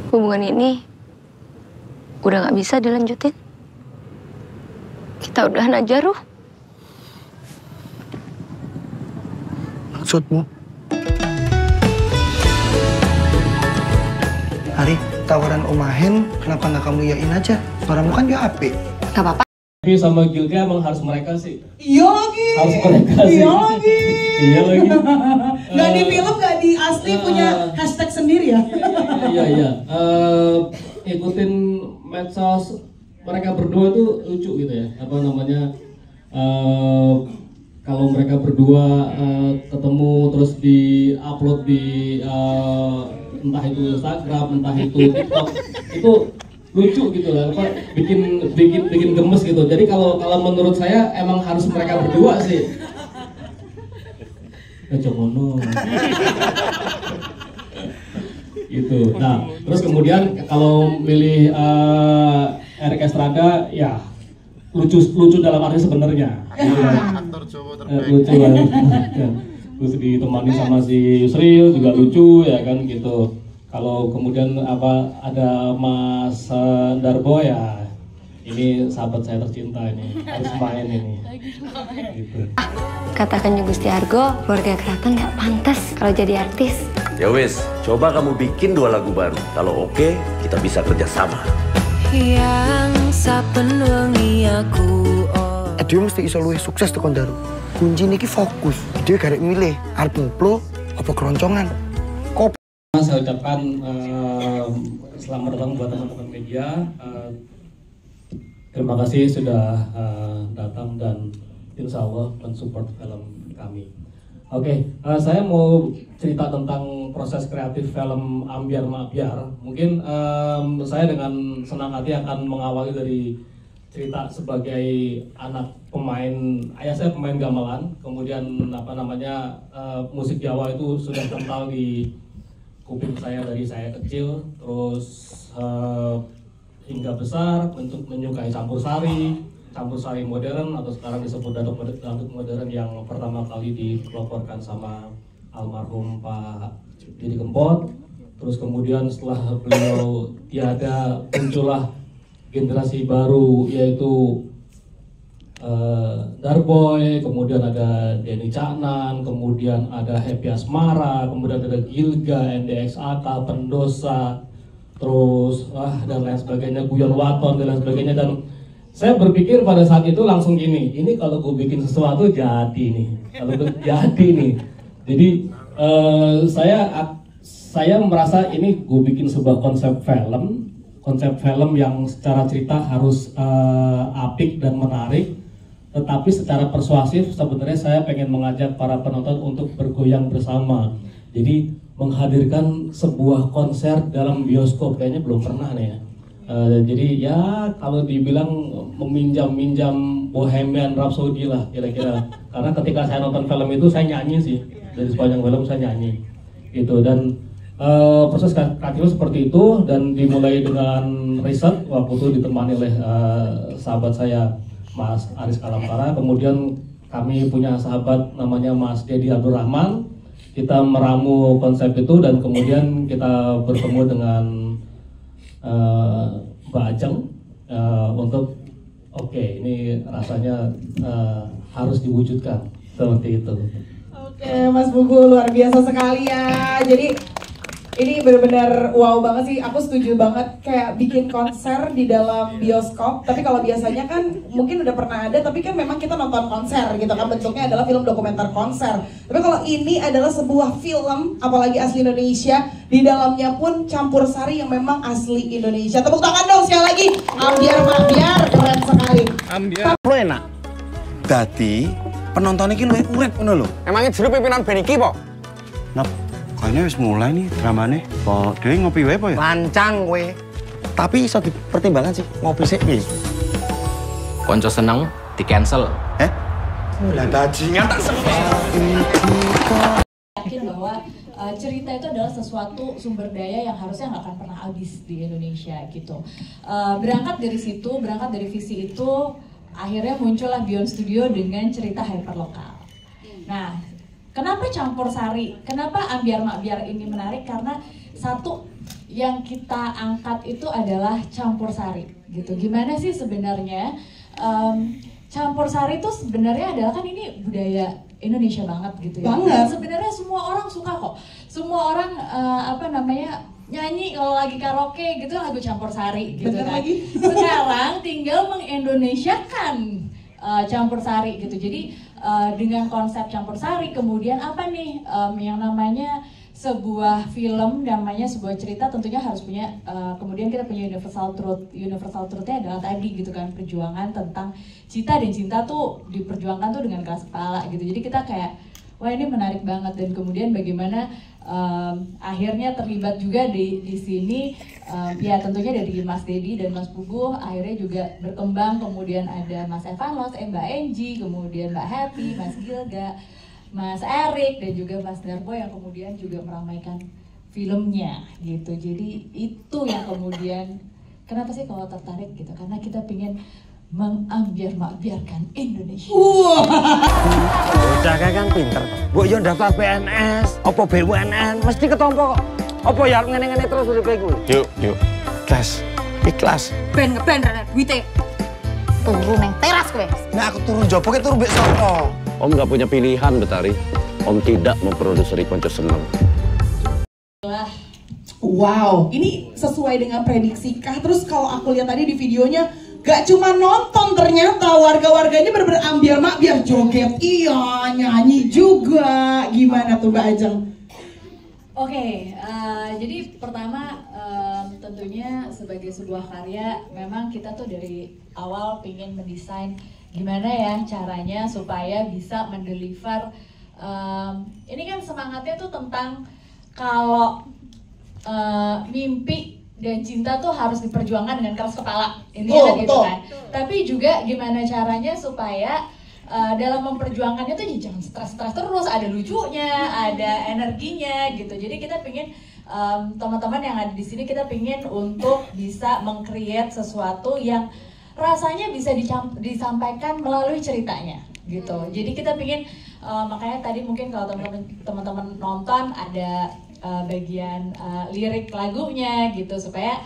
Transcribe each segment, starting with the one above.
hubungan ini udah nggak bisa dilanjutin. Kita udahan aja, Ruh. Maksudmu? Hari, tawaran Om Mahen, kenapa nggak kamu yain aja? Suaramu kan gak apik. Gak apa-apa. Tapi sama Gilga emang harus mereka sih. Iya lagi. Harus mereka sih. Iya lagi. Iya lagi. Nggak di film, nggak di asli punya hashtag sendiri ya? Iya. Ikutin medsos mereka berdua tuh lucu gitu ya. Apa namanya? Kalau mereka berdua ketemu terus di-upload di entah itu Instagram, entah itu TikTok, itu lucu gitu lah, apa bikin gemes gitu. Jadi kalau menurut saya emang harus mereka berdua sih. Comono. Gitu. Nah, terus kemudian kalau milih Erik Estrada, ya lucu dalam arti sebenarnya. Aktor Jawa terbaik. Lucu banget. Terus ditemani sama si Yusril juga lucu ya kan gitu. Kalau kemudian ada Mas Darbo ya, ini sahabat saya tercinta ini, harus main ini. Gitu. Katakannya Gusti Argo, keluarga keraton nggak pantas kalau jadi artis. Ya wis, coba kamu bikin 2 lagu baru. Kalau oke, kita bisa kerja sama. Yang saben wengi aku Dia mesti iso luwih sukses tekan Daru. Kunci niki fokus. Dia garek milih arep nguplo apa keroncongan. Saya ucapkan selamat datang buat teman-teman media. Terima kasih sudah datang dan insya Allah mensupport film kami. Oke, saya mau cerita tentang proses kreatif film Ambyar Ma'byar. Mungkin saya dengan senang hati akan mengawali dari cerita sebagai anak pemain, ayah saya pemain gamelan, kemudian musik Jawa itu sudah kental di kuping saya dari saya kecil, terus hingga besar untuk menyukai campur sari modern atau sekarang disebut dangdut modern yang pertama kali dipeloporkan sama almarhum Pak Didi Kempot. Terus kemudian setelah beliau tiada, muncullah generasi baru yaitu Darboy, kemudian ada Denny Caknan, kemudian ada Happy Asmara, kemudian ada Gilga, NDXAK, Pendosa, terus dan lain sebagainya, Guyon Waton dan lain sebagainya. Dan saya berpikir pada saat itu langsung gini, ini kalau gue bikin sesuatu jadi nih, Jadi saya merasa ini gue bikin sebuah konsep film yang secara cerita harus apik dan menarik, tetapi secara persuasif sebenarnya saya pengen mengajak para penonton untuk bergoyang bersama. Jadi menghadirkan sebuah konser dalam bioskop kayaknya belum pernah nih ya. Jadi ya kalau dibilang meminjam Bohemian Rhapsody lah kira-kira. Karena ketika saya nonton film itu saya nyanyi sih, dari sepanjang film saya nyanyi gitu. Dan proses kreatif seperti itu, dan dimulai dengan riset waktu itu ditemani oleh sahabat saya Mas Aris Kalampara. Kemudian kami punya sahabat namanya Mas Dedi Abdurrahman. Kita meramu konsep itu dan kemudian kita bertemu dengan Mbak Ajeng untuk ini rasanya harus diwujudkan seperti itu. Oke, Mas Bugu luar biasa sekali ya. Jadi ini benar-benar wow banget sih. Aku setuju banget kayak bikin konser di dalam bioskop. Tapi kalau biasanya kan mungkin udah pernah ada, tapi kan memang kita nonton konser gitu kan, bentuknya adalah film dokumenter konser. Tapi kalau ini adalah sebuah film, apalagi asli Indonesia, di dalamnya pun campur sari yang memang asli Indonesia. Tepuk tangan dong sekali lagi. Ambyar Ma'byar, keren sekali. Ambyar. Lu enak. Dadi penonton iki luwih urip ngono lho. Emangnya jero pimpinan band iki po? Nap, kayaknya wis mulai nih dramane. Kok dhewe ngopi wae po ya? Lancang kowe. Tapi iso dipertimbangkan sih, ngopi sik piye? Konco seneng di cancel. Lah bajingan tak yakin bahwa cerita itu adalah sesuatu sumber daya yang harusnya nggak akan pernah habis di Indonesia gitu. Berangkat dari situ, berangkat dari visi itu, akhirnya muncullah Beyond Studio dengan cerita hyperlokal. Nah, kenapa campur sari? Kenapa Ambyar Ma'byar ini menarik? Karena satu, yang kita angkat itu adalah campur sari gitu. Gimana sih sebenarnya campur sari itu sebenarnya adalah kan ini budaya Indonesia banget gitu ya. Banget. Sebenarnya semua orang suka kok. Semua orang nyanyi kalau lagi karaoke gitu lagu campur sari gitu. Bener kan. lagi. Sekarang tinggal mengindonesiakan campur sari gitu. Jadi dengan konsep campur sari kemudian apa nih yang namanya sebuah film, namanya sebuah cerita tentunya harus punya kemudian kita punya universal truth-nya adalah tadi gitu kan, perjuangan tentang cinta, dan cinta tuh diperjuangkan tuh dengan keras kepala gitu. Jadi kita kayak wah ini menarik banget, dan kemudian bagaimana akhirnya terlibat juga di sini ya tentunya dari Mas Dedi dan Mas Puguh akhirnya juga berkembang, kemudian ada Mas Evanos, Mbak Enji, kemudian Mbak Happy, Mas Gilga, Mas Erik, dan juga Mas Darbo yang kemudian juga meramaikan filmnya gitu. Jadi itu yang kemudian kenapa sih kalau tertarik gitu, karena kita pingin mengambiar-makbiarkan Indonesia. Bocah kan pinter. Mbok yo daftar PNS, opo BUMN, mesti ketompo kok. Opo ya ngene-ngene terus uripe iku. Yuk. Ikhlas. Ben ngeben rene duwite. Turu neng teras kowe. Nah aku turun jopo ke turun mbek sapa? Om nggak punya pilihan, Betari. Om tidak memproduksi Konco Seneng. Wow, ini sesuai dengan prediksi kah? Terus kalau aku lihat tadi di videonya, gak cuma nonton, ternyata warga-warganya bener-bener ambiar makbiar, joget, iya, nyanyi juga. Gimana tuh Mbak Ajeng? Oke, jadi pertama tentunya sebagai sebuah karya, memang kita tuh dari awal pingin mendesain gimana ya caranya supaya bisa mendeliver. Ini kan semangatnya tuh tentang kalau mimpi dan cinta tuh harus diperjuangkan dengan keras kepala, intinya gitu kan. Tapi juga gimana caranya supaya dalam memperjuangkannya tuh jangan stres-stres terus, ada lucunya, ada energinya gitu. Jadi kita pingin teman-teman yang ada di sini, kita pingin untuk bisa meng-create sesuatu yang rasanya bisa disampaikan melalui ceritanya gitu. Jadi kita pingin makanya tadi mungkin kalau teman-teman nonton ada bagian lirik lagunya gitu, supaya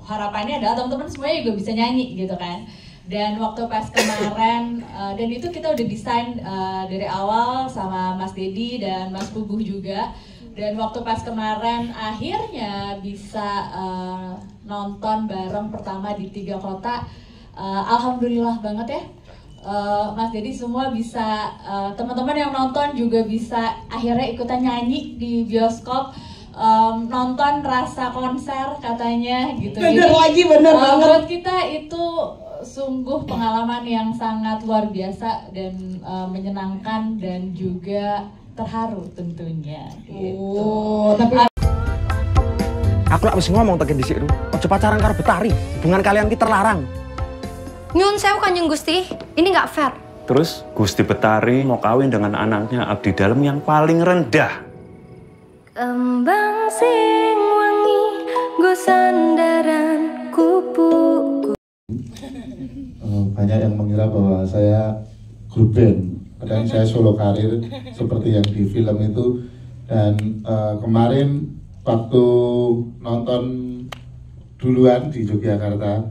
harapannya adalah teman-teman semuanya juga bisa nyanyi gitu kan. Dan waktu pas kemarin dan itu kita udah desain dari awal sama Mas Dedi dan Mas Puguh juga. Dan waktu pas kemarin akhirnya bisa nonton bareng pertama di 3 kota, alhamdulillah banget ya. Mas Dedi semua bisa, teman-teman yang nonton juga bisa akhirnya ikutan nyanyi di bioskop, nonton rasa konser katanya gitu. Bener lagi, bener banget. Buat kita itu sungguh pengalaman yang sangat luar biasa dan menyenangkan dan juga terharu tentunya. Gitu. Tapi Aku lak wis ngomong tekan dhisik ru. Aja pacaran karo Betari. Hubungan kalian ki terlarang. Nyun sewu Kanjeng Gusti, ini nggak fair. Terus Gusti Betari mau kawin dengan anaknya abdi dalam yang paling rendah. Kembang sing wangi go sandaran kupu. Banyak yang mengira bahwa saya grup band, kadang saya solo karir seperti yang di film itu. Dan kemarin waktu nonton duluan di Yogyakarta,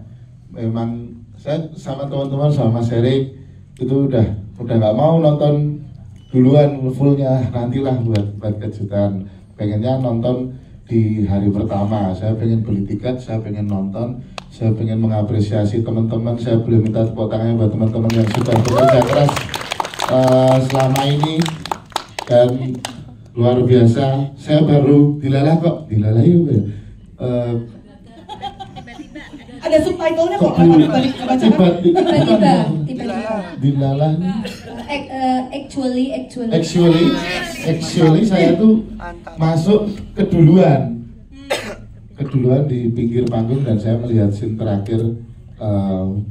memang saya sama teman-teman sama Mas Erik itu udah nggak mau nonton duluan fullnya, nantilah buat kejutan. Pengennya nonton di hari pertama. Saya pengen beli tiket, saya pengen nonton, saya pengen mengapresiasi teman-teman. Saya boleh minta tepuk tangannya buat teman-teman yang sudah bekerja keras selama ini, dan luar biasa. Saya baru dilalah kok, dilalah yuk ya. ada subtitlenya kok, tadi kebaca tiba-tiba dilalah. Actually saya tuh masuk keduluan di pinggir panggung, dan saya melihat scene terakhir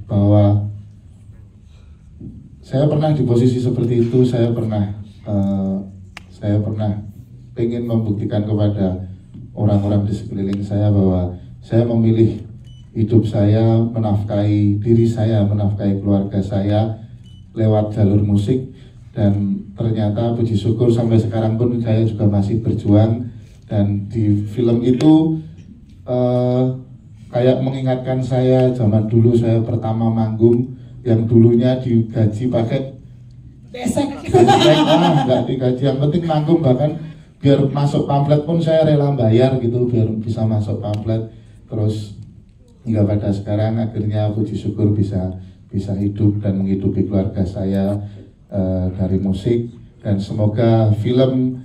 bahwa saya pernah di posisi seperti itu. Saya pernah ingin membuktikan kepada orang-orang di sekeliling saya bahwa saya memilih hidup saya, menafkahi diri saya, menafkahi keluarga saya lewat jalur musik. Dan ternyata puji syukur sampai sekarang pun saya juga masih berjuang. Dan di film itu kayak mengingatkan saya zaman dulu saya pertama manggung yang dulunya digaji pakai besek, nggak digaji, yang penting manggung, bahkan biar masuk pamflet pun saya rela bayar gitu biar bisa masuk pamflet. Terus hingga pada sekarang akhirnya puji syukur bisa hidup dan menghidupi keluarga saya dari musik. Dan semoga film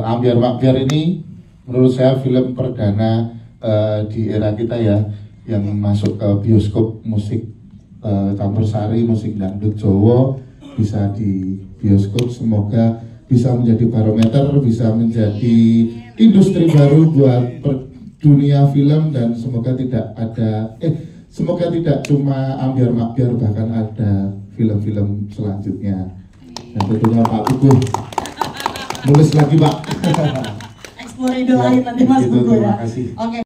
Ambyar Makbyar ini menurut saya film perdana di era kita ya, yang masuk ke bioskop musik campursari, musik dangdut Jawa bisa di bioskop. Semoga bisa menjadi barometer, bisa menjadi industri baru buat dunia film, dan semoga tidak ada semoga tidak cuma Ambyar Makbyar, bahkan ada film-film selanjutnya. Dan tentunya Pak Buku nulis lagi Pak. Eksplor ide lain nanti Mas gitu, Buku terima ya. kasih. Oke.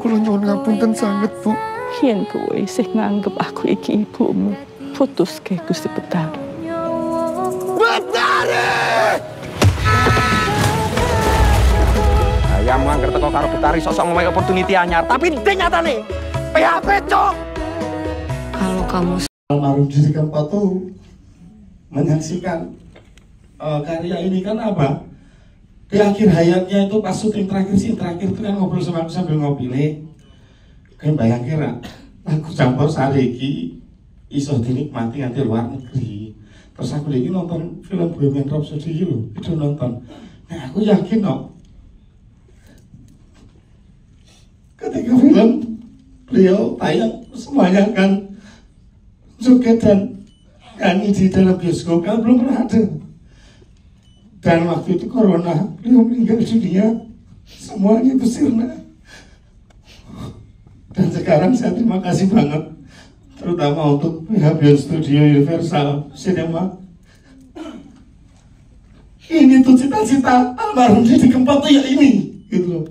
Kula nyuwun ngapunten sanget, Bu. Yen kowe sing nganggep aku iki ibumu, putuske Gusti Betari. Betari! Ayam mangker teko karo Betari sosok ngomong opportunity anyar, tapi ndek nyatane PHP cok. Kalau kamu almarhum Didi Kempot tuh menyaksikan karya ini kan apa? Di akhir hayatnya itu pas syuting terakhir itu kan ngobrol sama aku sambil ngopi nih. Kan bayang kira lagu Campursari iki iso dinikmati nanti luar negeri. Terus aku lagi nonton film Bohemian Rhapsody iki lho, itu nonton. Nah aku yakin kok ketika film beliau tayang semuanya kan joget dan nyanyi di dalam bioskop kan belum pernah ada. Dan waktu itu corona, beliau meninggal dunia, semuanya itu sirna. Dan sekarang saya terima kasih banget, terutama untuk pihak Beyond Studio Universal Cinema. Ini tuh cita-cita almarhum Didi Kempot tuh ya ini, gitu loh.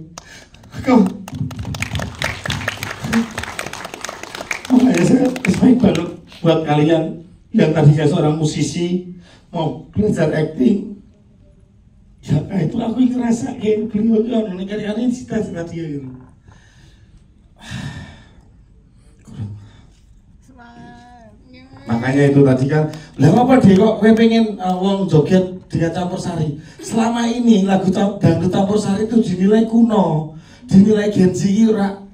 Makanya saya respect banget buat kalian yang tadinya seorang musisi mau belajar acting. Ya itu aku ngerasa kayak beliau kan ini karya-karya cita-cita dia gitu. Makanya itu tadi kan, lah apa deh kok gue pengen wong joget dengan Campursari. Selama ini lagu dangdut Campursari itu dinilai kuno, dinilai Gen Z ora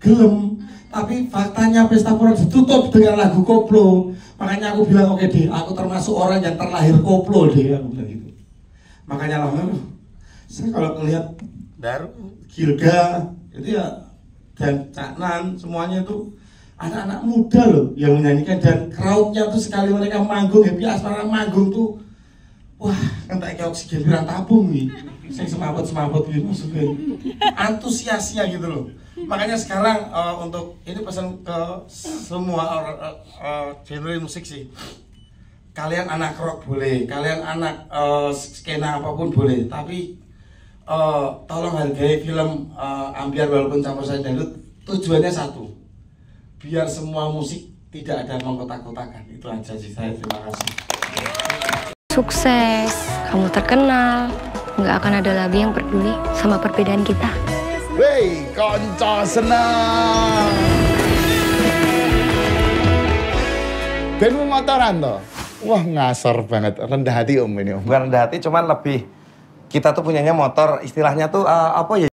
gelem. Tapi faktanya pesta pura ditutup dengan lagu koplo. Makanya aku bilang oke deh, aku termasuk orang yang terlahir koplo deh, aku bilang gitu. Makanya lama saya kalau ngelihat Daru, Gilga itu ya, dan Cak Nan semuanya itu anak-anak muda loh yang menyanyikan, dan crowdnya tuh sekali mereka manggung, happy asmara manggung tuh wah kan tak kayak oksigen pirang tabung nih, saya semaput gitu maksudnya, antusiasnya gitu loh. Makanya sekarang untuk ini pesan ke semua genre musik sih, kalian anak rock boleh, kalian anak skena apapun boleh, tapi tolong hargai film Ambyar walaupun Campursari dangdut. Tujuannya satu, biar semua musik tidak ada mengkotak-kotakan. Itu aja sih saya, terima kasih. sukses, kamu terkenal, nggak akan ada lagi yang peduli sama perbedaan kita. Wey, konco seneng. Benmu motoran toh? Wah ngasor banget, rendah hati om ini om. Bukan rendah hati, cuman lebih kita tuh punyanya motor, istilahnya tuh apa ya?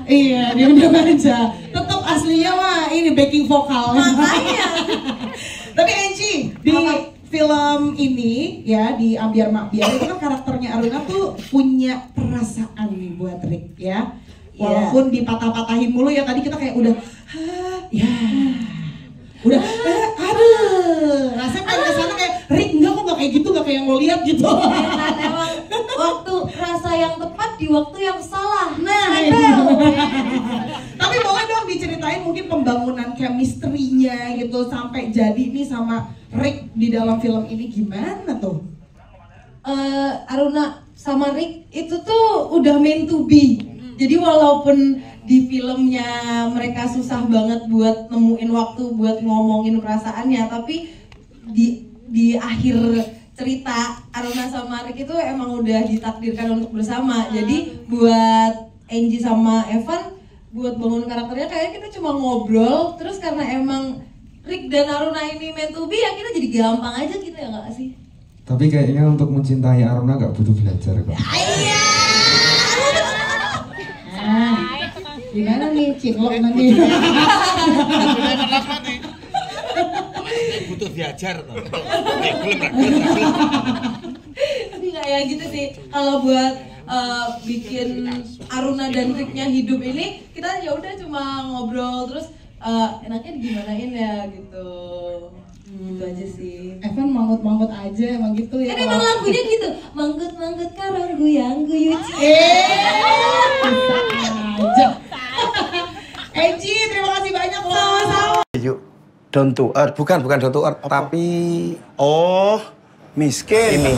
Iya, diam-diam aja. Tetap aslinya mah ini backing vokal. Makanya. Tapi Angie, di film ini ya, di Ambyar Makbyar itu kan karakternya Aruna tuh punya perasaan nih buat Rick ya. Walaupun dipatah-patahin mulu ya, tadi kita kayak udah ya. Udah, aduh, rasanya kan kesana kayak Rick enggak kok nggak kayak gitu, nggak kayak yang lo lihat gitu. Emang waktu rasa yang tepat di waktu yang salah. Nah, tapi boleh dong diceritain mungkin pembangunan chemistry-nya gitu sampai jadi nih sama Rick di dalam film ini gimana tuh? Aruna sama Rick itu tuh udah meant to be. Jadi walaupun di filmnya mereka susah banget buat nemuin waktu buat ngomongin perasaannya, tapi di akhir cerita Aruna sama Rick itu emang udah ditakdirkan untuk bersama. Jadi buat Angie sama Evan buat bangun karakternya kayak kita cuma ngobrol, terus karena emang Rick dan Aruna ini meant to be, ya kita jadi gampang aja gitu ya nggak sih? Tapi kayaknya untuk mencintai Aruna nggak butuh belajar kok. Iya. Gimana nih cinlok nanti? Butuh diajar tuh. Enggak ya gitu sih. Kalau buat bikin Aruna dan Ricknya hidup ini, kita ya udah cuma ngobrol terus enaknya digimanain ya gitu. Gitu aja sih. Evan manggut-manggut aja emang gitu ya. Kan emang lagunya gitu. Manggut-manggut karang guyang guyuci. Aja. Eji, terima kasih banyak loh. Sama-sama. Yuk, down to earth. Bukan down to earth, tapi miskin. Ini.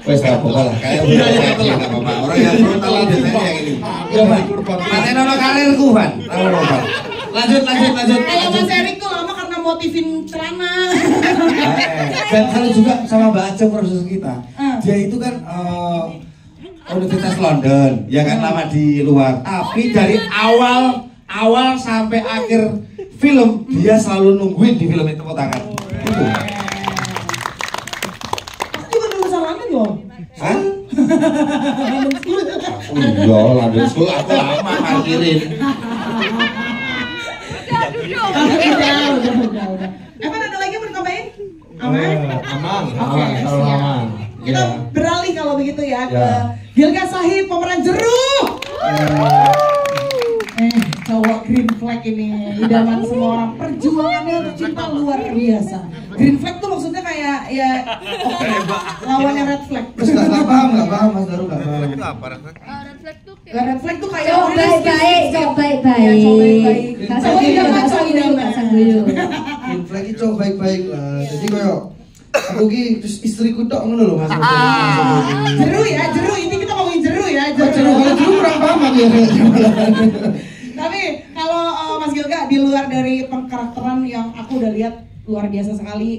Wes gak apa-apa lah, kayak orang yang frontal biasanya yang ini. Ya Pak, paten ono karirku Van. Lanjut. Kalau Mas Erik tuh lama karena motifin celana. Dan kalau juga sama Mbak Aceh proses kita, dia itu kan Universitas London, ya kan lama di luar. Tapi dari awal sampai akhir film dia selalu nungguin di film itu tepuk tangan. Itu. Loh. Hah? Iya, London School aku lama parkirin. Udah. Evan ada lagi mau ditambahin? Aman? Aman. Kita beralih kalau begitu ya ke Gilga Sahid, pemeran Jeruk. Cowok green flag ini, idaman semua orang, perjuangannya untuk cinta luar biasa. Green flag tuh maksudnya kayak ya lawannya red flag. Nggak paham Mas Daru, nggak paham. Red flag tuh kayak cowok baik-baik. Cowok idaman. Green flag itu cowok baik-baik lah. Jadi kayak aku terus istriku tok ngono lho Mas. Jeru ini kita ngomongin jeru ya. Jeru kurang paham ya. Tapi kalau Mas Gilga di luar dari pengkarakteran yang aku udah lihat luar biasa sekali,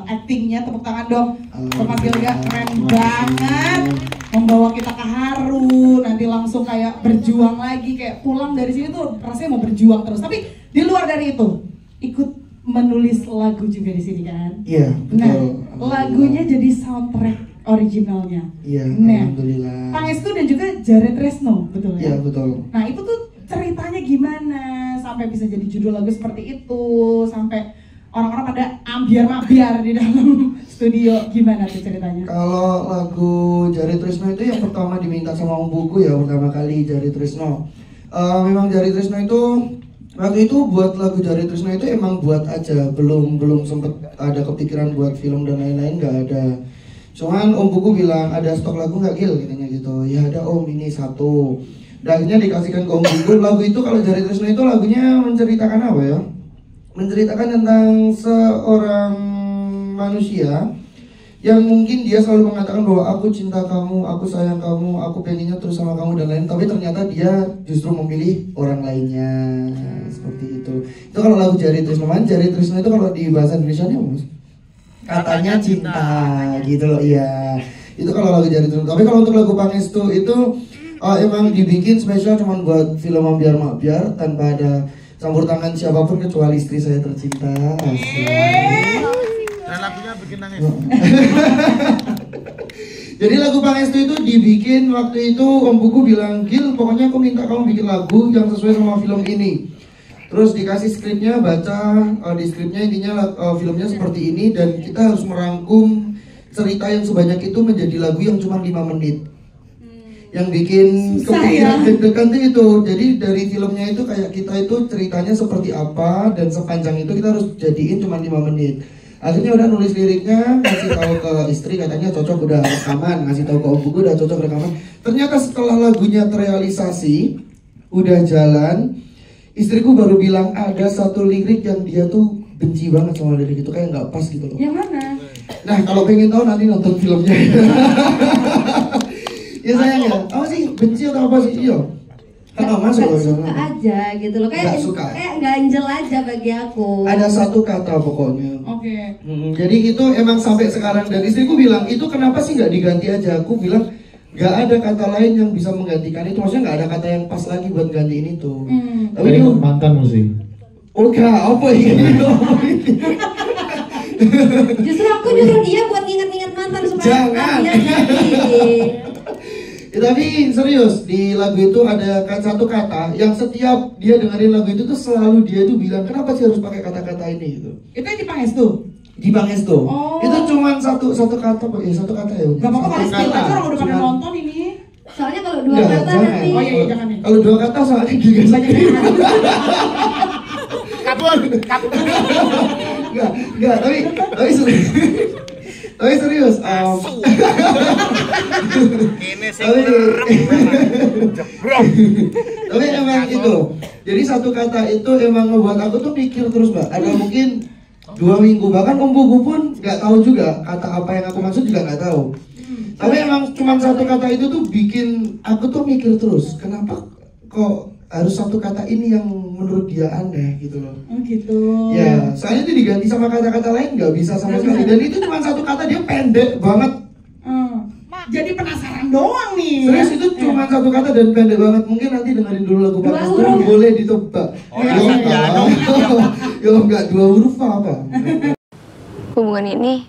actingnya tepuk tangan dong untuk Mas Gilga, keren banget, membawa kita ke haru, nanti langsung kayak berjuang lagi, kayak pulang dari sini tuh rasanya mau berjuang terus. Tapi di luar dari itu ikut menulis lagu juga di sini kan? Iya, betul. Nah, lagunya jadi soundtrack originalnya. Iya, nah, alhamdulillah. Pangestu dan juga Jared Tresno, betul ya? Iya, betul. Nah, itu tuh ceritanya gimana sampai bisa jadi judul lagu seperti itu, sampai orang-orang pada ambiar-mabiar di dalam studio, gimana tuh ceritanya? Kalau lagu Jared Tresno itu yang pertama diminta sama Om Buku ya, pertama kali Jared Tresno. Memang Jared Tresno itu waktu itu buat lagu Jared Tresno itu emang buat aja, belum sempet ada kepikiran buat film dan lain-lain, nggak ada. Cuman Om Buku bilang ada stok lagu nggak Gil, katanya gitu. Ya ada Om, ini satu. Dan akhirnya dikasihkan ke Om Buku. Lagu itu kalau Jared Tresno itu lagunya menceritakan apa ya? Menceritakan tentang seorang manusia yang mungkin dia selalu mengatakan bahwa aku cinta kamu, aku sayang kamu, aku pengennya terus sama kamu dan lain. Tapi ternyata dia justru memilih orang lainnya, seperti itu. Itu kalau lagu Jared Tresno. Jared Tresno itu kalau di bahasa Indonesia nya katanya cinta gitu loh, iya. Itu kalau lagu Jared Tresno. Tapi kalau untuk lagu Pangestu itu emang dibikin spesial cuman buat film Ambiar-Mabiar tanpa ada campur tangan siapapun kecuali istri saya tercinta. Dan lagunya bikin nangis. Jadi lagu Pangestu itu dibikin waktu itu Om Buku bilang, Gil pokoknya aku minta kamu bikin lagu yang sesuai sama film ini. Terus dikasih skripnya, baca di skripnya intinya filmnya seperti ini dan kita harus merangkum cerita yang sebanyak itu menjadi lagu yang cuma 5 menit. Yang bikin kepikiran deg-degan itu, jadi dari filmnya itu kayak kita itu ceritanya seperti apa dan sepanjang itu kita harus jadiin cuma 5 menit. Akhirnya udah nulis liriknya, ngasih tahu ke istri katanya cocok udah rekaman, ngasih tahu ke Om Buku udah cocok rekaman. Ternyata setelah lagunya terrealisasi, udah jalan, istriku baru bilang ada satu lirik yang dia tuh benci banget sama lirik itu, kayak nggak pas gitu loh. Yang mana? Nah kalau pengen tahu nanti nonton filmnya. Ya sayang ya, apa sih benci atau apa sih? Iya. masuk loh suka aja gitu loh, kayak ganjel aja bagi aku. Ada satu kata pokoknya. Oke. Jadi itu emang sampai sekarang, dan istriku bilang itu kenapa sih nggak diganti aja? Aku bilang nggak ada kata lain yang bisa menggantikan itu, maksudnya nggak ada kata yang pas lagi buat gantiin itu. Tapi ini itu mantanmu sih. Oke, apa ini? Justru aku nyuruh dia buat nginget-nginget mantan supaya Jangan. dia jadi. Ya, tapi serius di lagu itu ada satu kata yang setiap dia dengerin lagu itu tuh selalu dia tuh bilang kenapa sih harus pakai kata-kata ini gitu. Itu yang di Pangestu? Di Pangestu. Itu cuma satu kata Pak, ya satu kata ya. Gak apa-apa kalau spill aja, orang udah pada nonton ini. Soalnya kalau dua kata nanti. Oh iya, jangan nih. Kalau dua kata soalnya juga banyak. Enggak, tapi serius. Tapi serius, tapi emang itu. Jadi satu kata itu emang ngebuat aku tuh pikir terus, Mbak. Ada mungkin 2 minggu, bahkan Om Bugu pun nggak tahu juga kata apa yang aku maksud, juga nggak tahu. Tapi emang cuma satu kata itu tuh bikin aku tuh mikir terus, kenapa kok harus satu kata ini yang menurut dia aneh gitu loh. Oh gitu. Ya, soalnya itu diganti sama kata-kata lain nggak bisa sama sekali. Dan itu cuma satu kata, dia pendek banget. Jadi penasaran doang nih. Serius itu cuma satu kata dan pendek banget. Mungkin nanti dengerin dulu lagu Pangestu, boleh ditebak. Ya enggak 2 huruf apa? Hubungan ini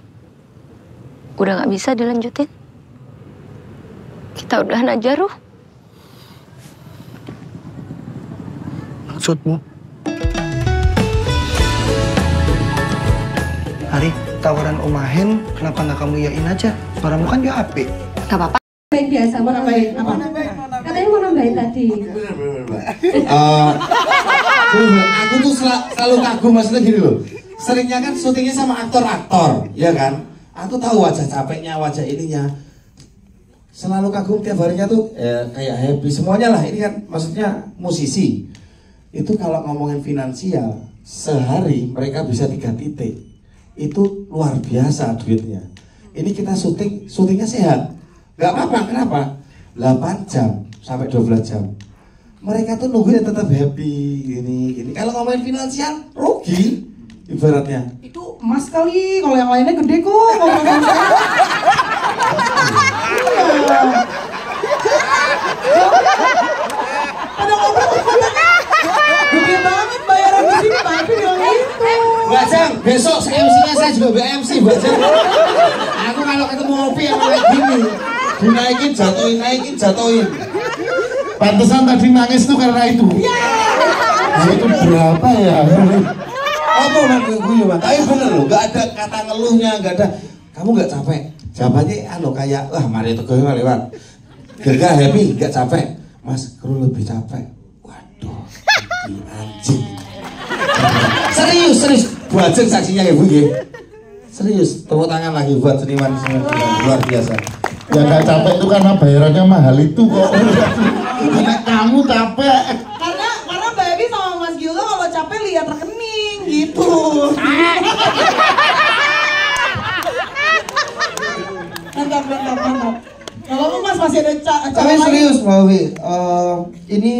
udah nggak bisa dilanjutin. Kita udahan aja, Ruh. Maksudmu? Hari, tawaran Om Mahen, kenapa nggak kamu iyain aja? Suaramu kan dia apik. Gak apa-apa. Baik biasa, mau nambahin apa? Katanya mau nambahin tadi. Aku tuh selalu kagum, maksudnya gini loh. Seringnya kan syutingnya sama aktor-aktor, ya kan? Aku tahu wajah capeknya, wajah ininya. Selalu kagum tiap harinya tuh kayak happy semuanya lah. Ini kan maksudnya musisi. Itu kalau ngomongin finansial, sehari mereka bisa 3 titik. Itu luar biasa duitnya. Ini kita syutingnya sehat. Gak apa-apa, kenapa? 8 jam sampai 12 jam. Mereka tuh nunggunya tetap happy, gini. Kalau ngomongin finansial, rugi ibaratnya. Itu emas kali, kalau yang lainnya gede kok. Ada ngobrol gede banget bayaran di sini, tapi bilang itu. Mbak Jang, besok MC-nya saya juga BMC, Mbak Jang. Aku kalau ketemu Opi yang kayak gini, dinaikin, jatuhin. Pantesan tadi nangis tuh karena itu. Itu berapa ya? Apa nanti gue Mas? Tapi bener loh, gak ada kata ngeluhnya, gak ada. Kamu gak capek? Jawabannya kayak, wah mari teguh lewat. Gak happy, gak capek. Mas, kru lebih capek. Waduh, ini anjing. Serius. Bajeng saksinya kayak begini. Serius, tepuk tangan lagi buat seniman luar biasa. Ya gak capek itu karena bayarannya mahal itu kok. Karena kamu capek. Karena Mbak Evi sama Mas Gildo kalau capek lihat rekening gitu. Mantap. Kalau Mas masih ada Tapi serius Mbak Evi, ini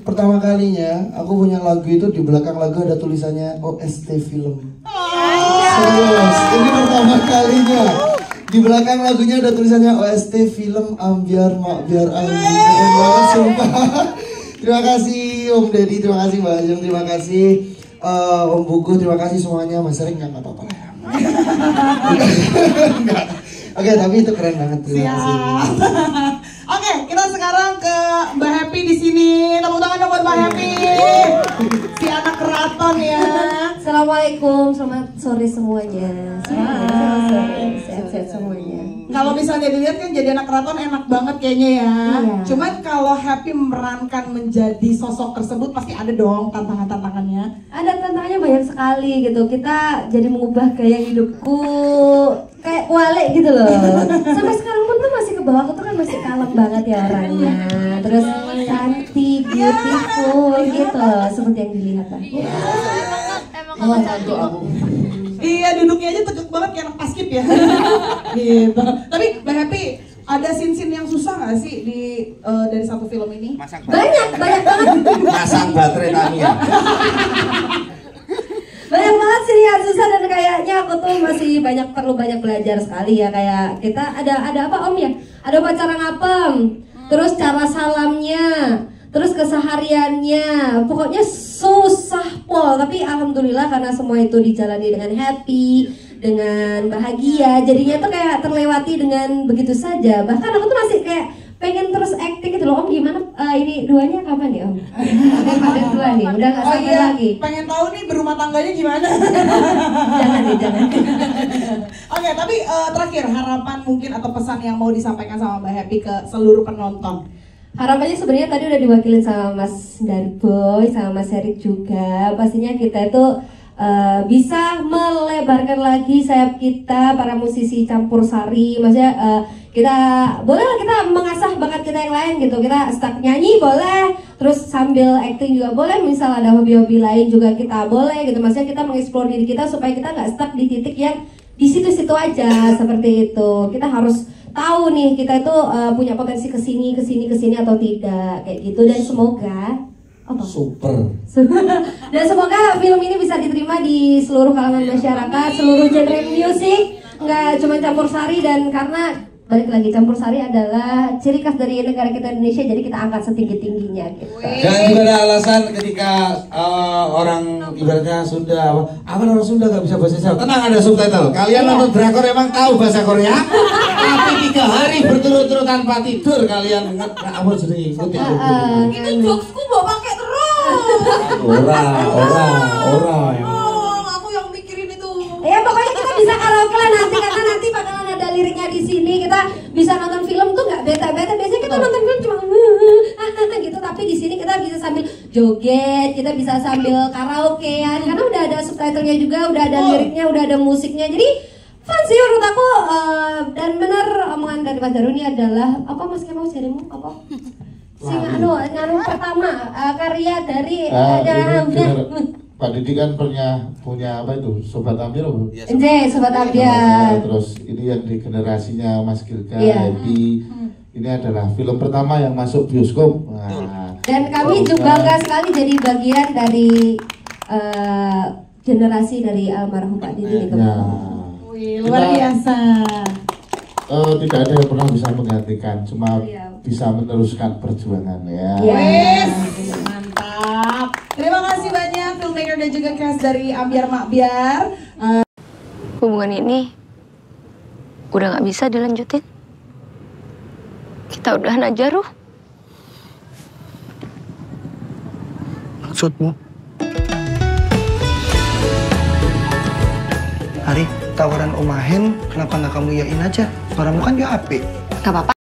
pertama kalinya aku punya lagu itu di belakang lagu ada tulisannya OST film. Serius, ini pertama kalinya. Di belakang lagunya ada tulisannya OST film Ambiar Mak Biar Sumpah. Terima kasih Om Deddy, terima kasih Mbak Ajeng, terima kasih Om Buku, terima kasih semuanya. Mas Sering nggak apa-apa lah ya. Oke, tapi itu keren banget. Terima kasih. Oke, kita sekarang ke Mbak Happy di sini. Tepuk tangan dong buat Mbak Happy. Si anak keraton ya. Assalamualaikum, selamat sore semuanya. Sehat-sehat semuanya. Kalau misalnya dilihat kan jadi anak keraton enak banget kayaknya ya. Iya. Cuman kalau Happy memerankan menjadi sosok tersebut pasti ada dong tantangan-tantangannya. Ada tantangannya banyak sekali gitu. Kita jadi mengubah gaya hidupku kayak wale gitu loh. Sampai sekarang pun tuh masih ke bawah, aku tuh kan masih kalem banget ya orangnya. Terus cantik, beautiful gitu loh, seperti yang dilihat tadi. Iya, duduknya aja tegak banget kayak anak paskib ya. Gitu. Tapi Mbak Happy, ada scene-scene yang susah nggak nggak sih dari satu film ini? Banyak banget. Masang baterai Tamiya. Banyak banget sih yang susah dan kayaknya aku tuh masih perlu banyak belajar sekali ya. Kayak kita ada apa Om ya? Ada upacara ngapem, terus cara salamnya, terus kesehariannya, pokoknya susah pol. Tapi alhamdulillah karena semua itu dijalani dengan happy, dengan bahagia, jadinya tuh kayak terlewati dengan begitu saja. Bahkan aku tuh masih kayak pengen terus acting gitu loh. Om gimana ini duanya kapan ya Om? Ada dua nih, udah gak sampai lagi. Pengen tahu nih berumah tangganya gimana? Jangan. Oke, tapi terakhir harapan mungkin atau pesan yang mau disampaikan sama Mbak Happy ke seluruh penonton. Harapannya sebenarnya tadi udah diwakilin sama Mas Darboy, sama Mas Erik juga. Pastinya kita itu bisa melebarkan lagi sayap kita para musisi campur sari. Maksudnya kita bolehlah kita mengasah bakat kita yang lain gitu. Kita stuck nyanyi boleh, terus sambil acting juga boleh. Misal ada hobi-hobi lain juga kita boleh gitu. Maksudnya kita mengeksplor diri kita supaya kita nggak stuck di titik yang di situ-situ aja seperti itu. Kita harus tahu nih kita itu punya potensi kesini atau tidak kayak gitu. Dan semoga super. Dan semoga film ini bisa diterima di seluruh kalangan masyarakat, seluruh genre musik, nggak cuma campur sari. Dan karena balik lagi campur sari adalah ciri khas dari negara kita Indonesia, jadi kita angkat setinggi-tingginya gitu. Dan juga ada alasan ketika orang ibaratnya Sunda, apa orang Sunda nggak bisa bahasa Jawa, tenang ada subtitle. Kalian nonton drakor emang tahu bahasa Korea, tapi 3 hari berturut-turut tanpa tidur kalian ingat apa jadi ikutin. Itu jokesku bawa pakai terus. Ora. Aku yang mikirin itu. Ya pokoknya kita bisa karaoke lah nanti, karena nanti bakalan ada liriknya di sini. Kita bisa nonton film tuh nggak bete-bete. Biasanya kita nonton film cuma gitu, tapi di sini kita bisa sambil joget, kita bisa sambil karaokean karena udah ada subtitlenya juga, udah ada liriknya, udah ada musiknya. Jadi fun sih menurut aku. Dan benar omongan dari Mas Daru ini adalah apa Mas Kemo jadimu apa? Nganu pertama karya dari Pak Didi kan punya apa itu Sobat Amir Sobat Amir. Terus ini yang di generasinya Mas Gilga, Happy. Ini adalah film pertama yang masuk bioskop. Dan kami juga bangga sekali jadi bagian dari generasi dari almarhum Pak Didi. Luar biasa. Tidak ada yang pernah bisa menggantikan, cuma bisa meneruskan perjuangan ya. Yes, mantap. Terima kasih banyak filmmaker dan juga cast dari Ambyar Makbyar. Hubungan ini udah nggak bisa dilanjutin. Kita udahan aja, Ruh. Maksudmu? Hari, tawaran Om Ahen, kenapa nggak kamu yain aja? Suaramu kan gak apik. Gak apa-apa.